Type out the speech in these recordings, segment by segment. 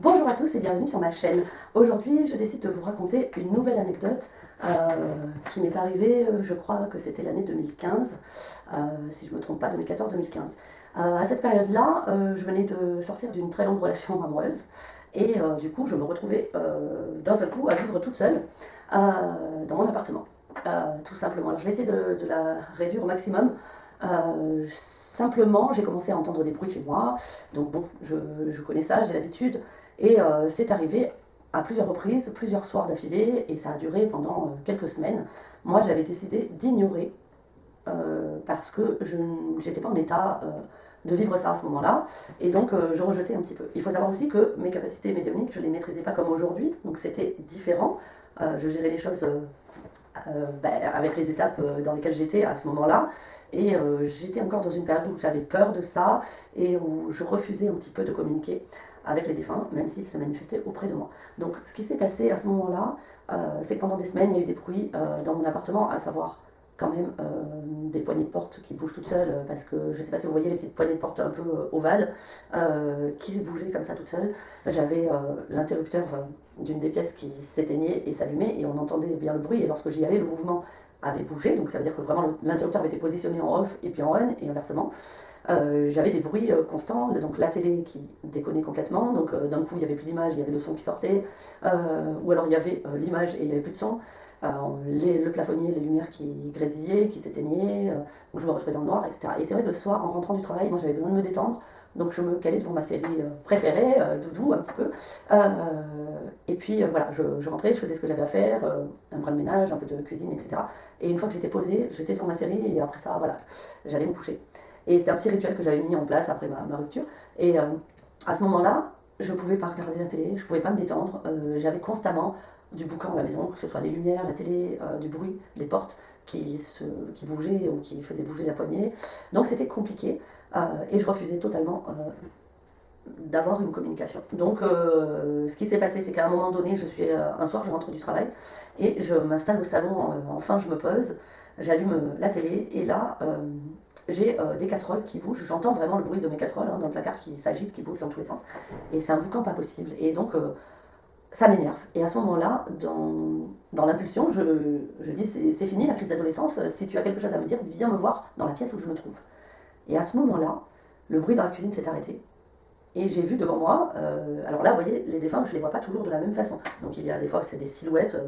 Bonjour à tous et bienvenue sur ma chaîne. Aujourd'hui, je décide de vous raconter une nouvelle anecdote qui m'est arrivée, je crois que c'était l'année 2015, si je ne me trompe pas, 2014-2015. À cette période-là, je venais de sortir d'une très longue relation amoureuse et du coup, je me retrouvais d'un seul coup à vivre toute seule dans mon appartement. Tout simplement. Alors, je vais essayer de la réduire au maximum. Simplement, j'ai commencé à entendre des bruits chez moi, donc bon, je connais ça, j'ai l'habitude, et c'est arrivé à plusieurs reprises, plusieurs soirs d'affilée, et ça a duré pendant quelques semaines. Moi, j'avais décidé d'ignorer parce que je n'étais pas en état de vivre ça à ce moment-là, et donc je rejetais un petit peu. Il faut savoir aussi que mes capacités médiumniques, je ne les maîtrisais pas comme aujourd'hui, donc c'était différent. Je gérais les choses avec les étapes dans lesquelles j'étais à ce moment-là. Et j'étais encore dans une période où j'avais peur de ça et où je refusais un petit peu de communiquer avec les défunts, même s'ils se manifestaient auprès de moi. Donc ce qui s'est passé à ce moment-là, c'est que pendant des semaines, il y a eu des bruits dans mon appartement, à savoir quand même des poignées de porte qui bougent toutes seules, parce que je ne sais pas si vous voyez les petites poignées de porte un peu ovales qui bougeaient comme ça toutes seules. J'avais l'interrupteur d'une des pièces qui s'éteignait et s'allumait et on entendait bien le bruit, et lorsque j'y allais, le mouvement avait bougé, donc ça veut dire que vraiment l'interrupteur avait été positionné en off et puis en on et inversement. J'avais des bruits constants, donc la télé qui déconnait complètement, donc d'un coup il n'y avait plus d'image, il y avait le son qui sortait, ou alors il y avait l'image et il n'y avait plus de son. Le plafonnier, les lumières qui grésillaient, qui s'éteignaient, donc je me retrouvais dans le noir, etc. Et c'est vrai que le soir, en rentrant du travail, moi j'avais besoin de me détendre, donc je me calais devant ma série préférée, Doudou un petit peu. Et puis voilà, je rentrais, je faisais ce que j'avais à faire, un brin de ménage, un peu de cuisine, etc. Et une fois que j'étais posée, j'étais devant ma série et après ça, voilà, j'allais me coucher. Et c'était un petit rituel que j'avais mis en place après ma rupture. Et à ce moment-là, je ne pouvais pas regarder la télé, je ne pouvais pas me détendre. J'avais constamment du boucan à la maison, que ce soit les lumières, la télé, du bruit, les portes qui bougeaient ou qui faisaient bouger la poignée. Donc c'était compliqué et je refusais totalement d'avoir une communication. Donc ce qui s'est passé, c'est qu'à un moment donné, un soir, je rentre du travail et je m'installe au salon, enfin je me pose, j'allume la télé et là, j'ai des casseroles qui bougent, j'entends vraiment le bruit de mes casseroles dans le placard qui s'agite, qui bouge dans tous les sens, et c'est un boucan pas possible. Et donc ça m'énerve. Et à ce moment-là, dans l'impulsion, je dis c'est fini la crise d'adolescence, si tu as quelque chose à me dire, viens me voir dans la pièce où je me trouve. Et à ce moment-là, le bruit dans la cuisine s'est arrêté. Et j'ai vu devant moi, alors là, vous voyez, les défunts, je ne les vois pas toujours de la même façon. Donc il y a des fois, c'est des silhouettes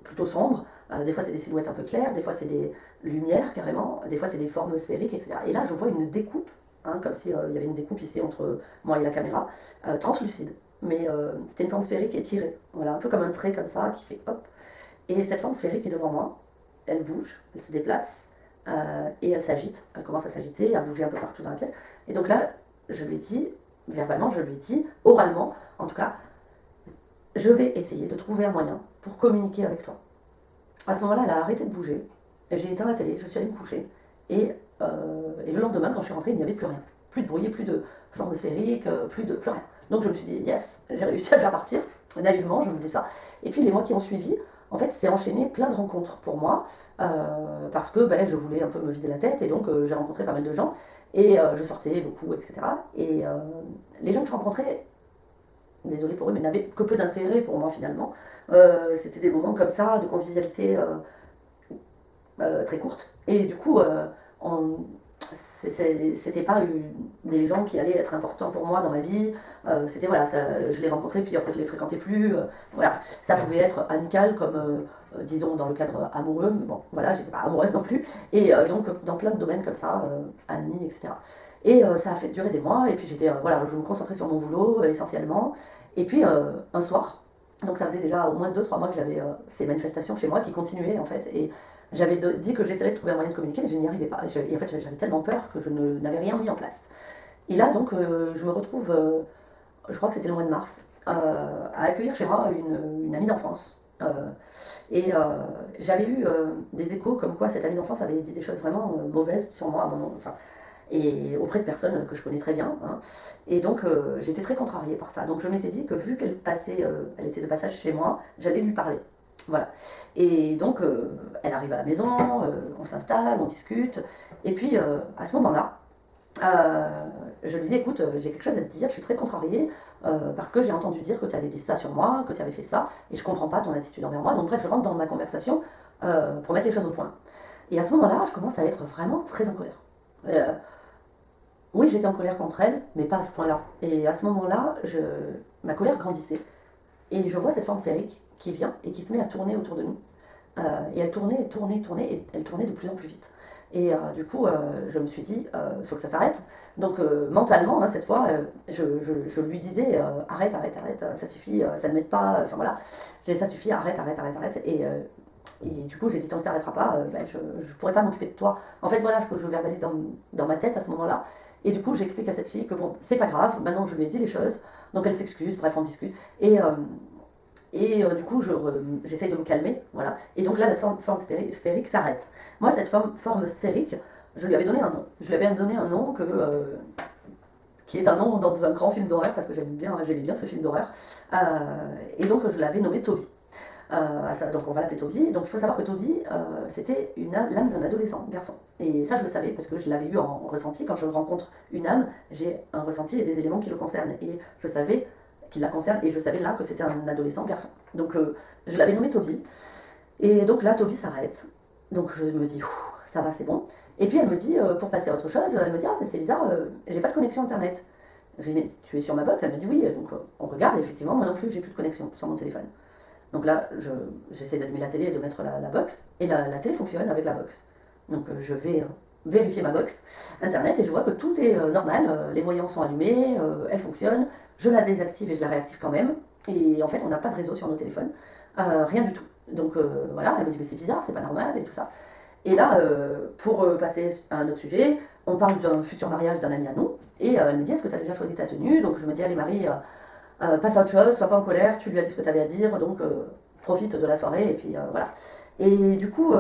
plutôt sombres, des fois c'est des silhouettes un peu claires, des fois c'est des lumières carrément, des fois c'est des formes sphériques, etc. Et là, je vois une découpe, comme s'il y avait une découpe ici entre moi et la caméra, translucide. Mais c'était une forme sphérique étirée, voilà, un peu comme un trait comme ça qui fait hop. Et cette forme sphérique est devant moi, elle bouge, elle se déplace, et elle s'agite, elle commence à s'agiter, à bouger un peu partout dans la pièce. Et donc là, je lui dis, verbalement, je lui dis, oralement, en tout cas, je vais essayer de trouver un moyen pour communiquer avec toi. À ce moment-là, elle a arrêté de bouger, j'ai éteint la télé, je suis allée me coucher, et le lendemain, quand je suis rentrée, il n'y avait plus rien. Plus de bruit, plus de forme sphérique, plus rien. Donc je me suis dit, yes, j'ai réussi à le faire partir, naïvement, je me dis ça. Et puis les mois qui ont suivi, en fait, c'est enchaîné plein de rencontres pour moi, parce que je voulais un peu me vider la tête, et donc j'ai rencontré pas mal de gens, et je sortais beaucoup, etc. Et les gens que je rencontrais, désolé pour eux, mais n'avaient que peu d'intérêt pour moi finalement. C'était des moments comme ça, de convivialité très courte. Et du coup, c'était pas des gens qui allaient être importants pour moi dans ma vie. C'était voilà, ça, je les rencontrais, puis après je les fréquentais plus. Voilà, ça pouvait être amical comme disons dans le cadre amoureux, mais bon, voilà, j'étais pas amoureuse non plus. Et donc dans plein de domaines comme ça, amis, etc. Et ça a fait durer des mois, et puis j'étais, voilà, je me concentrais sur mon boulot essentiellement. Et puis un soir, donc ça faisait déjà au moins 2 3 mois que j'avais ces manifestations chez moi qui continuaient en fait. Et j'avais dit que j'essaierais de trouver un moyen de communiquer, mais je n'y arrivais pas. Et en fait, j'avais tellement peur que je n'avais rien mis en place. Et là, donc, je me retrouve, je crois que c'était le mois de mars, à accueillir chez moi une amie d'enfance. Et j'avais eu des échos comme quoi cette amie d'enfance avait dit des choses vraiment mauvaises sur moi, à mon nom, enfin, et auprès de personnes que je connais très bien. Hein. Et donc, j'étais très contrariée par ça. Donc, je m'étais dit que vu qu'elle passait, elle était de passage chez moi, j'allais lui parler. Voilà. Et donc, elle arrive à la maison, on s'installe, on discute. Et puis, à ce moment-là, Je lui dis, écoute, j'ai quelque chose à te dire, je suis très contrariée, parce que j'ai entendu dire que tu avais dit ça sur moi, que tu avais fait ça, et je comprends pas ton attitude envers moi. Donc bref, je rentre dans ma conversation pour mettre les choses au point. Et à ce moment-là, je commence à être vraiment très en colère. Euh, oui, j'étais en colère contre elle, mais pas à ce point-là. Et à ce moment-là, ma colère grandissait. Et je vois cette forme sphérique qui vient et qui se met à tourner autour de nous. Et elle tournait, tournait, tournait, et elle tournait de plus en plus vite. Et du coup, je me suis dit, il faut que ça s'arrête. Donc mentalement, hein, cette fois, je lui disais, arrête, arrête, arrête, ça suffit, ça ne m'aide pas, enfin voilà, je disais, ça suffit, arrête, arrête, arrête, arrête. Et du coup, j'ai dit, tant que tu n'arrêteras pas, je ne pourrai pas m'occuper de toi. En fait, voilà ce que je verbalise dans ma tête à ce moment-là. Et du coup, j'explique à cette fille que bon, c'est pas grave, maintenant je lui ai dit les choses, donc elle s'excuse, bref, on discute. Du coup, j'essaye de me calmer, voilà. Et donc là, la forme sphérique s'arrête. Moi, cette forme sphérique, je lui avais donné un nom. Je lui avais donné un nom qui est un nom dans un grand film d'horreur, parce que j'aimais bien ce film d'horreur. Et donc, je l'avais nommé Toby. Donc on va l'appeler Toby. Donc il faut savoir que Toby, c'était l'âme d'un adolescent, garçon. Et ça je le savais parce que je l'avais eu en ressenti. Quand je rencontre une âme, j'ai un ressenti et des éléments qui le concernent. Et je savais qu'il la concerne et je savais là que c'était un adolescent, garçon. Donc je l'avais nommé Toby. Et donc là Toby s'arrête. Donc je me dis, ça va, c'est bon. Et puis elle me dit, pour passer à autre chose, elle me dit, ah mais c'est bizarre, j'ai pas de connexion internet. Je lui dis, mais tu es sur ma box? Elle me dit oui. Donc on regarde et effectivement, moi non plus, j'ai plus de connexion sur mon téléphone. Donc là, j'essaie d'allumer la télé et de mettre la box, et la télé fonctionne avec la box. Donc je vais vérifier ma box internet et je vois que tout est normal, les voyants sont allumés, elle fonctionne, je la désactive et je la réactive quand même, et en fait on n'a pas de réseau sur nos téléphones, rien du tout. Donc voilà, elle me dit mais c'est bizarre, c'est pas normal et tout ça. Et là, pour passer à un autre sujet, on parle d'un futur mariage d'un ami à nous, et elle me dit est-ce que tu as déjà choisi ta tenue? Donc je me dis allez Marie, passe à autre chose, sois pas en colère, tu lui as dit ce que tu avais à dire, donc profite de la soirée, et puis voilà. Et du coup,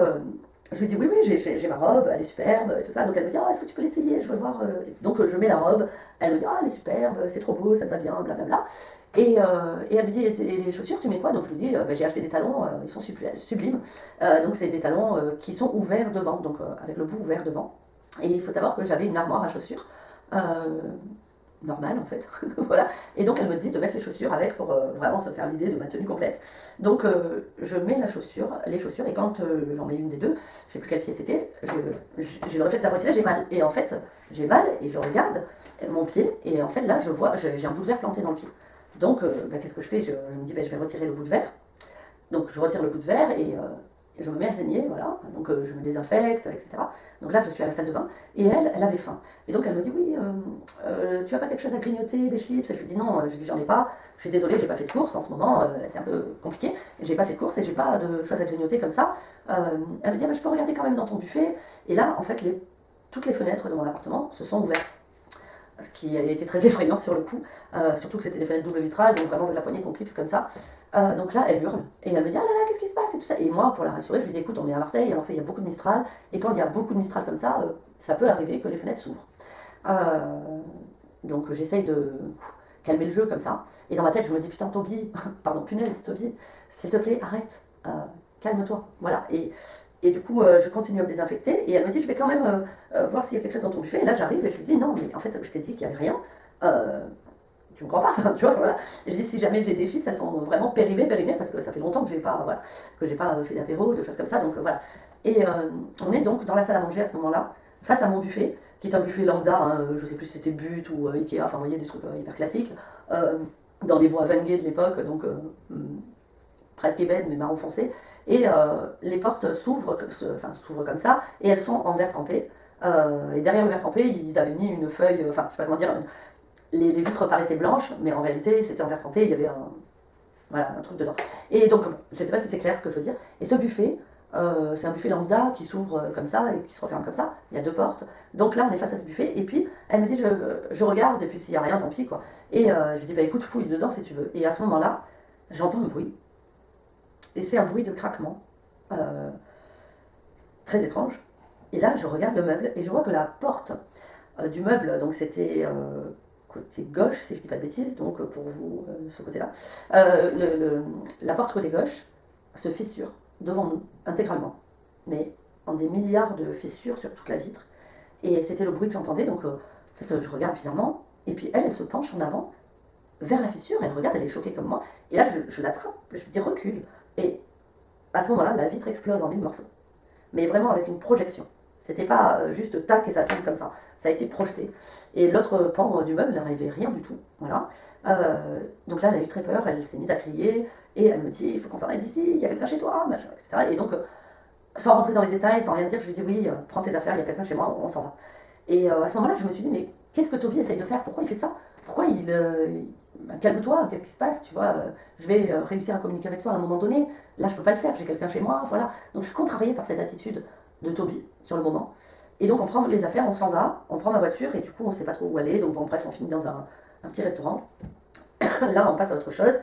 je lui dis oui, oui, j'ai ma robe, elle est superbe, et tout ça. Donc elle me dit, ah, est-ce que tu peux l'essayer, je veux voir. Donc je mets la robe, elle me dit, ah, elle est superbe, c'est trop beau, ça te va bien, blablabla. Et elle me dit, et les chaussures, tu mets quoi? Donc je lui dis, bah, j'ai acheté des talons, ils sont sublimes. Donc c'est des talons qui sont ouverts devant, donc avec le bout ouvert devant. Et il faut savoir que j'avais une armoire à chaussures. Euh, Normal en fait. Voilà. Et donc elle me dit de mettre les chaussures avec pour vraiment se faire l'idée de ma tenue complète. Donc je mets les chaussures, et quand j'en mets une des deux, je sais plus quel pied c'était, j'ai le réflexe à retirer, j'ai mal. Et en fait, j'ai mal et je regarde mon pied, et en fait là, je vois, j'ai un bout de verre planté dans le pied. Donc bah, qu'est-ce que je fais? Je me dis, bah, je vais retirer le bout de verre. Donc je retire le bout de verre et je me mets à saigner, voilà. Donc je me désinfecte, etc. Donc là, je suis à la salle de bain et elle avait faim. Et donc elle me dit, oui, tu as pas quelque chose à grignoter, des chips? Et je lui dis non, je dis j'en ai pas. Je suis désolée, j'ai pas fait de course en ce moment, c'est un peu compliqué. J'ai pas fait de course et j'ai pas de choses à grignoter comme ça. Elle me dit, ah, bah, je peux regarder quand même dans ton buffet. Et là, en fait, toutes les fenêtres de mon appartement se sont ouvertes, ce qui a été très effrayant sur le coup, surtout que c'était des fenêtres double vitrage, donc vraiment avec la poignée qu'on clipse comme ça. Donc là, elle hurle, et elle me dit, ah là là, qu'est-ce qui se passe, et tout ça. Et moi, pour la rassurer, je lui dis, écoute, on est à Marseille il y a beaucoup de Mistral, et quand il y a beaucoup de Mistral comme ça peut arriver que les fenêtres s'ouvrent. Euh, donc j'essaye de calmer le jeu comme ça, et dans ma tête, je me dis, putain, Toby, pardon, punaise, Toby, s'il te plaît, arrête, calme-toi, voilà. Et du coup, je continue à me désinfecter, et elle me dit, je vais quand même voir s'il y a quelque chose dans ton buffet. Et là, j'arrive et je lui dis, non, mais en fait, je t'ai dit qu'il n'y avait rien. Euh, Tu me crois pas, tu vois, voilà. Et je dis, si jamais j'ai des chips, elles sont vraiment périmées, parce que ça fait longtemps que j'ai pas, voilà, que j'ai pas fait d'apéro, de choses comme ça, donc voilà. Et on est donc dans la salle à manger à ce moment-là, face à mon buffet, qui est un buffet lambda, hein, je sais plus si c'était But ou Ikea, enfin, vous voyez, des trucs hyper classiques, euh, dans les bois Wenge de l'époque, donc presque ébène, mais marron foncé. Et les portes s'ouvrent comme ça, et elles sont en verre trempé. Et derrière le verre trempé, ils avaient mis une feuille, enfin, je sais pas comment dire, les vitres paraissaient blanches, mais en réalité, c'était en verre trempé, il y avait un truc dedans. Et donc, je ne sais pas si c'est clair ce que je veux dire. Et ce buffet, c'est un buffet lambda qui s'ouvre comme ça et qui se referme comme ça. Il y a deux portes. Donc là, on est face à ce buffet. Et puis, elle me dit, je regarde, et puis s'il n'y a rien, tant pis, quoi. Et je dis, bah écoute, fouille dedans si tu veux. Et à ce moment-là, j'entends un bruit. Et c'est un bruit de craquement. euh, Très étrange. Et là, je regarde le meuble et je vois que la porte du meuble, donc c'était côté gauche, si je dis pas de bêtises, donc pour vous, ce côté-là, la porte côté gauche se fissure devant nous, intégralement. Mais en des milliards de fissures sur toute la vitre. Et c'était le bruit que j'entendais, donc En fait, je regarde bizarrement, et puis elle se penche en avant, vers la fissure, elle regarde, elle est choquée comme moi, et là, je l'attrape, je lui dis recule. Et à ce moment-là, la vitre explose en mille morceaux. Mais vraiment avec une projection. C'était pas juste tac et ça tombe comme ça. Ça a été projeté. Et l'autre pan du meuble n'arrivait rien du tout. Voilà. Donc là, elle a eu très peur, elle s'est mise à crier, et elle me dit il faut qu'on s'en aille d'ici, il y a quelqu'un chez toi, machin, etc. Et donc, sans rentrer dans les détails, sans rien dire, je lui dis oui, prends tes affaires, il y a quelqu'un chez moi, on s'en va. Et à ce moment-là, je me suis dit mais qu'est-ce que Toby essaye de faire? Pourquoi il fait ça? Pourquoi calme-toi, qu'est-ce qui se passe? Tu vois, je vais réussir à communiquer avec toi à un moment donné. Là, je peux pas le faire, j'ai quelqu'un chez moi, voilà. Donc je suis contrariée par cette attitude de Toby sur le moment. Et donc on prend les affaires, on s'en va, on prend ma voiture et du coup on sait pas trop où aller. Donc bon, bref, on finit dans un petit restaurant. Là, on passe à autre chose.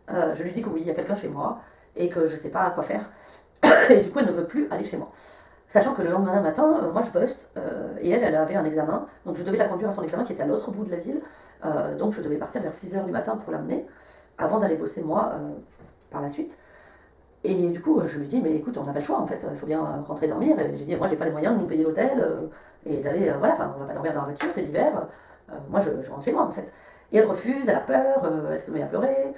Je lui dis que oui, il y a quelqu'un chez moi et que je sais pas quoi faire. Et du coup, elle ne veut plus aller chez moi. Sachant que le lendemain matin, moi je bosse, et elle avait un examen, donc je devais la conduire à son examen qui était à l'autre bout de la ville, donc je devais partir vers 6h du matin pour l'amener, avant d'aller bosser moi par la suite. Et du coup, je lui dis, mais écoute, on n'a pas le choix en fait, il faut bien rentrer dormir. Et j'ai dit, moi j'ai pas les moyens de nous payer l'hôtel, et d'aller, voilà, enfin on va pas dormir dans la voiture, c'est l'hiver, moi je rentre chez moi en fait. Et elle refuse, elle a peur, elle se met à pleurer.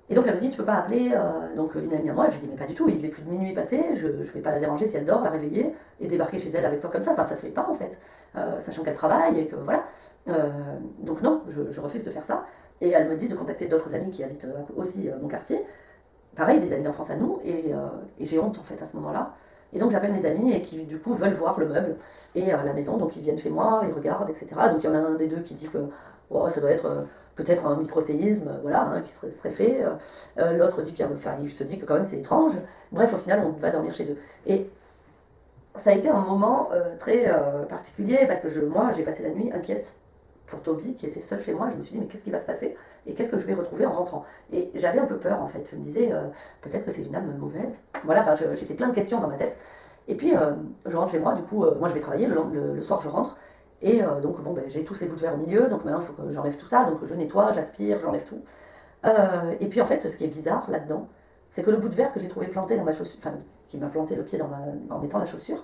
Et donc elle me dit, tu peux pas appeler donc une amie à moi. Je lui dis, mais pas du tout, il est plus de minuit passé, je vais pas la déranger si elle dort, la réveiller et débarquer chez elle avec toi comme ça. Enfin, ça se fait pas en fait, sachant qu'elle travaille et que voilà. Donc non, je refuse de faire ça. Et elle me dit de contacter d'autres amis qui habitent aussi mon quartier. Pareil, des amis d'enfance à nous, et j'ai honte en fait à ce moment-là. Et donc j'appelle mes amis et qui du coup veulent voir le meuble et la maison, donc ils viennent chez moi, ils regardent, etc. Donc il y en a un des deux qui dit que oh, ça doit être peut-être un micro-séisme, voilà, hein, qui serait fait. L'autre dit enfin, il se dit que quand même c'est étrange. Bref, au final, on va dormir chez eux. Et ça a été un moment très particulier parce que moi, j'ai passé la nuit inquiète pour Toby qui était seul chez moi. Je me suis dit, mais qu'est-ce qui va se passer et qu'est-ce que je vais retrouver en rentrant? Et j'avais un peu peur en fait. Je me disais, peut-être que c'est une âme mauvaise. Voilà, enfin, j'étais plein de questions dans ma tête. Et puis, je rentre chez moi, du coup, moi je vais travailler, le soir je rentre. Et donc, bon, ben, j'ai tous ces bouts de verre au milieu, donc maintenant il faut que j'enlève tout ça. Donc, je nettoie, j'aspire, j'enlève tout. Et puis, en fait, ce qui est bizarre là-dedans, c'est que le bout de verre que j'ai trouvé planté dans ma chaussure, enfin, qui m'a planté le pied en mettant la chaussure,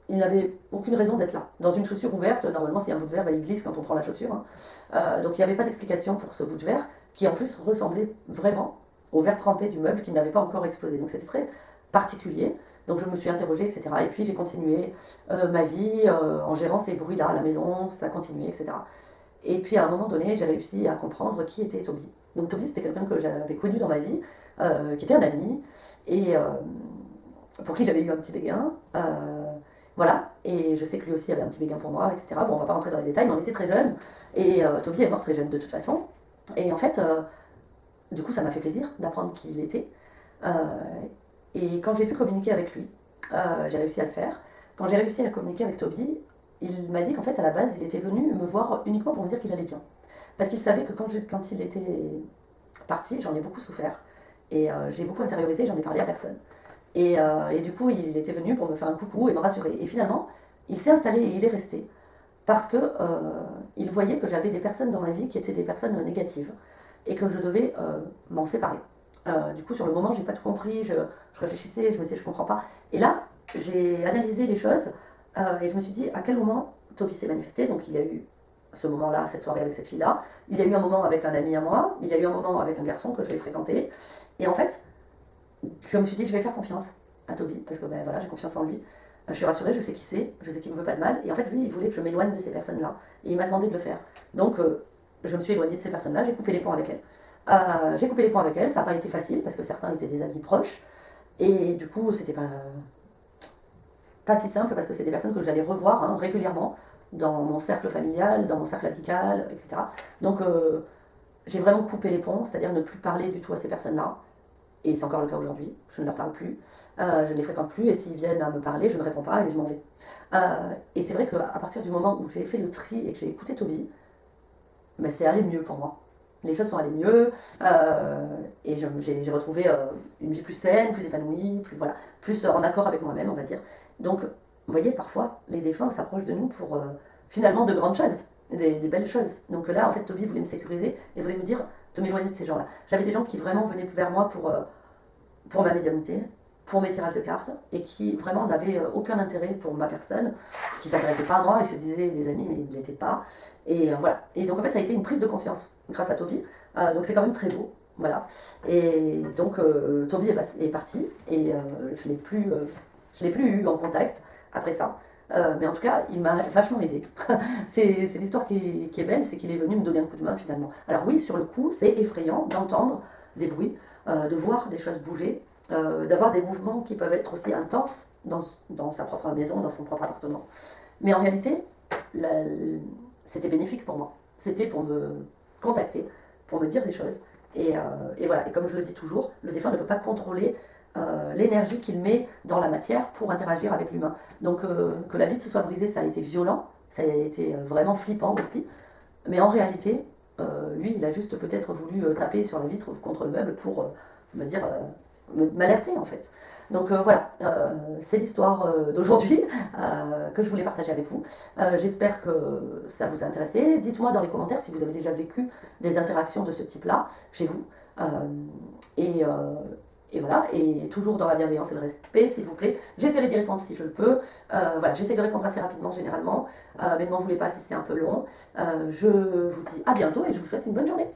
il n'avait aucune raison d'être là. Dans une chaussure ouverte, normalement, s'il y a un bout de verre, bah, il glisse quand on prend la chaussure. Hein. Donc il n'y avait pas d'explication pour ce bout de verre, qui en plus ressemblait vraiment au verre trempé du meuble qui n'avait pas encore explosé. Donc c'était très particulier. Donc je me suis interrogée, etc. Et puis j'ai continué ma vie en gérant ces bruits-là à la maison, ça a continué, etc. Et puis à un moment donné, j'ai réussi à comprendre qui était Toby. Donc Toby, c'était quelqu'un que j'avais connu dans ma vie, qui était un ami, et pour qui j'avais eu un petit béguin. Voilà, et je sais que lui aussi avait un petit béguin pour moi, etc. Bon, on va pas rentrer dans les détails, mais on était très jeunes, et Toby est mort très jeune de toute façon. Et en fait, du coup, ça m'a fait plaisir d'apprendre qui il était. Euh, et quand j'ai pu communiquer avec lui, j'ai réussi à le faire. Quand j'ai réussi à communiquer avec Toby, il m'a dit qu'en fait, à la base, il était venu me voir uniquement pour me dire qu'il allait bien. Parce qu'il savait que quand il était parti, j'en ai beaucoup souffert. Et j'ai beaucoup intériorisé, j'en ai parlé à personne. Et du coup, il était venu pour me faire un coucou et me rassurer. Et finalement, il s'est installé et il est resté parce que il voyait que j'avais des personnes dans ma vie qui étaient des personnes négatives et que je devais m'en séparer. Du coup, sur le moment, j'ai pas tout compris, je réfléchissais, je me disais, je comprends pas. Et là, j'ai analysé les choses et je me suis dit, à quel moment Toby s'est manifesté. Donc, il y a eu ce moment-là, cette soirée avec cette fille-là. Il y a eu un moment avec un ami à moi. Il y a eu un moment avec un garçon que je vais fréquenter. Et en fait, je me suis dit, je vais faire confiance à Toby, parce que ben, voilà, j'ai confiance en lui. Je suis rassurée, je sais qui c'est, je sais qu'il me veut pas de mal. Et en fait, lui, il voulait que je m'éloigne de ces personnes-là. Et il m'a demandé de le faire. Donc, je me suis éloignée de ces personnes-là, j'ai coupé les ponts avec elles. J'ai coupé les ponts avec elles, ça n'a pas été facile, parce que certains étaient des amis proches. Et du coup, c'était pas si simple, parce que c'est des personnes que j'allais revoir hein, régulièrement dans mon cercle familial, dans mon cercle amical, etc. Donc, j'ai vraiment coupé les ponts, c'est-à-dire ne plus parler du tout à ces personnes-là. Et c'est encore le cas aujourd'hui, je ne leur parle plus, je ne les fréquente plus, et s'ils viennent à me parler, je ne réponds pas et je m'en vais. Et c'est vrai qu'à partir du moment où j'ai fait le tri et que j'ai écouté Toby, ben, c'est allé mieux pour moi. Les choses sont allées mieux, et j'ai retrouvé une vie plus saine, plus épanouie, plus, voilà, plus en accord avec moi-même, on va dire. Donc, vous voyez, parfois, les défunts s'approchent de nous pour finalement de grandes choses, des belles choses. Donc là, en fait, Toby voulait me sécuriser et voulait me dire de m'éloigner de ces gens-là. J'avais des gens qui vraiment venaient vers moi pour ma médiumnité. pour mes tirages de cartes et qui vraiment n'avait aucun intérêt pour ma personne, qui ne s'intéressait pas à moi, il se disait des amis mais il ne l'était pas. Et voilà. Et donc en fait ça a été une prise de conscience grâce à Toby. Donc c'est quand même très beau. Voilà. Et donc Toby est parti et je l'ai plus eu en contact après ça. Mais en tout cas, il m'a vachement aidé. C'est l'histoire qui est belle, c'est qu'il est venu me donner un coup de main finalement. Alors oui, sur le coup, c'est effrayant d'entendre des bruits, de voir des choses bouger, d'avoir des mouvements qui peuvent être aussi intenses dans sa propre maison, dans son propre appartement. Mais en réalité, la- c'était bénéfique pour moi. C'était pour me contacter, pour me dire des choses. Et voilà, et comme je le dis toujours, le défunt ne peut pas contrôler l'énergie qu'il met dans la matière pour interagir avec l'humain. Donc que la vitre se soit brisée, ça a été violent, ça a été vraiment flippant aussi. Mais en réalité, lui, il a juste peut-être voulu taper sur la vitre contre le meuble pour me dire, m'alerter en fait. Donc voilà, c'est l'histoire d'aujourd'hui que je voulais partager avec vous. J'espère que ça vous a intéressé. Dites-moi dans les commentaires si vous avez déjà vécu des interactions de ce type-là chez vous. Euh, et, euh, et voilà, et toujours dans la bienveillance et le respect, s'il vous plaît. J'essaierai d'y répondre si je le peux. Voilà, j'essaie de répondre assez rapidement généralement, mais ne m'en voulez pas si c'est un peu long. Je vous dis à bientôt et je vous souhaite une bonne journée.